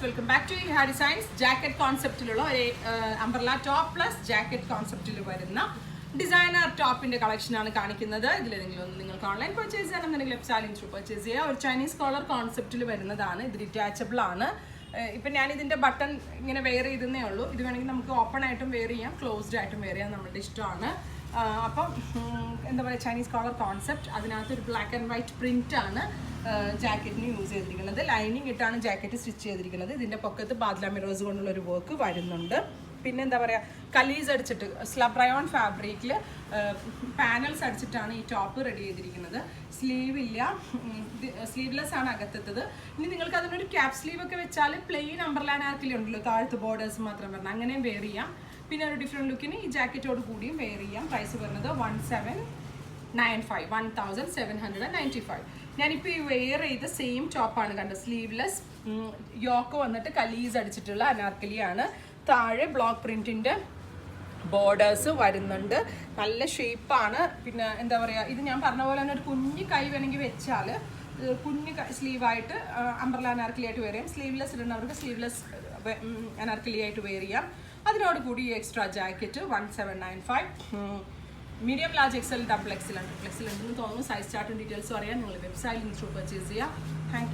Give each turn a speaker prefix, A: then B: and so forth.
A: Welcome back to ഹാ designs. Jacket കോൺസെപ്റ്റിലുള്ള ഒരു umbrella top plus jacket കോൺസെപ്റ്റിൽ വരുന്ന ഡിസൈനർ ടോപ്പിന്റെ കളക്ഷനാണ് കാണിക്കുന്നത്. ഇതിൽ നിങ്ങൾക്ക് ഓൺലൈൻ പർച്ചേസ് ചെയ്യണമെന്നുണ്ടെങ്കിൽ വെബ്സൈറ്റിൽ ത്രൂ പർച്ചേസ് ചെയ്യുക. ഒരു ചൈനീസ് കോളർ കോൺസെപ്റ്റിൽ വരുന്നതാണ്. ഇത് ഡിറ്റാച്ചബിൾ ആണ്. ഇപ്പം ഞാൻ ഇതിൻ്റെ ബട്ടൺ ഇങ്ങനെ വെയർ ചെയ്തേ ഉള്ളൂ. ഇത് വേണമെങ്കിൽ നമുക്ക് ഓപ്പൺ ആയിട്ടും വെയർ ചെയ്യാം, ക്ലോസ്ഡ് ആയിട്ടും വെയർ ചെയ്യാം, നമ്മുടെ ഇഷ്ടമാണ്. അപ്പം എന്താ പറയുക, ചൈനീസ് കോളർ കോൺസെപ്റ്റ്. അതിനകത്ത് ഒരു ബ്ലാക്ക് ആൻഡ് വൈറ്റ് പ്രിൻ്റ് ആണ് ജാക്കറ്റിന് യൂസ് ചെയ്തിരിക്കുന്നത്. ലൈനിങ് ഇട്ടാണ് ജാക്കറ്റ് സ്റ്റിച്ച് ചെയ്തിരിക്കുന്നത്. ഇതിൻ്റെ പൊക്കത്ത് ബാദ്ല മിറേഴ്സ് കൊണ്ടുള്ള ഒരു വർക്ക് വരുന്നുണ്ട്. പിന്നെ എന്താ പറയുക, കലീസ് അടിച്ചിട്ട് സ്ലബ് റയോൺ ഫാബ്രിക്കിൽ പാനൽസ് അടിച്ചിട്ടാണ് ഈ ടോപ്പ് റെഡി ചെയ്തിരിക്കുന്നത്. സ്ലീവ് ഇല്ല, സ്ലീവ്ലെസ് ആണ് അകത്തെത്തത്. ഇനി നിങ്ങൾക്ക് അതിനൊരു ക്യാപ് സ്ലീവ് ഒക്കെ വെച്ചാൽ പ്ലെയിൻ അംബ്രല അനാർക്കലി ഉണ്ടല്ലോ, താഴത്ത് ബോർഡേഴ്സ് മാത്രം പറഞ്ഞാൽ അങ്ങനെയും വെയർ ചെയ്യാം. പിന്നെ ഒരു ഡിഫറെൻറ്റ് ലുക്കിന് ഈ ജാക്കറ്റോട് കൂടിയും വെയർ ചെയ്യാം. പ്രൈസ് വരുന്നത് 1795. ഞാനിപ്പോൾ ഈ വെയർ ചെയ്ത സെയിം ടോപ്പാണ് കണ്ടത്. സ്ലീവ്ലെസ്, യോക്ക് വന്നിട്ട് കലീസ് അടിച്ചിട്ടുള്ള അനാർക്കലിയാണ്. താഴെ ബ്ലോക്ക് പ്രിൻറ്റിൻ്റെ ബോർഡേഴ്സ് വരുന്നുണ്ട്. നല്ല ഷേപ്പാണ്. പിന്നെ എന്താ പറയുക, ഇത് ഞാൻ പറഞ്ഞ പോലെ തന്നെ ഒരു കുഞ്ഞ് കൈ വേണമെങ്കിൽ വെച്ചാൽ കുഞ്ഞ് സ്ലീവായിട്ട് അംബ്രല അനാർക്കലി ആയിട്ട് വെയർ ചെയ്യാം. സ്ലീവ്ലെസ് ഇടുന്നവർക്ക് സ്ലീവ്ലെസ് അനാർക്കലി ആയിട്ട് വെയർ ചെയ്യാം. അതിനോട് കൂടി ഈ extra jacket 1795. Medium, large, XL, double XL ഉണ്ട്. എക്സൽ ഉണ്ടെന്ന് തോന്നുന്നു. സൈസ് ചാർട്ടും ഡീറ്റെയിൽസും അറിയാൻ നിങ്ങൾ വെബ്സൈറ്റിൽ ത്രൂ പർച്ചേസ് ചെയ്യുക. Thank U.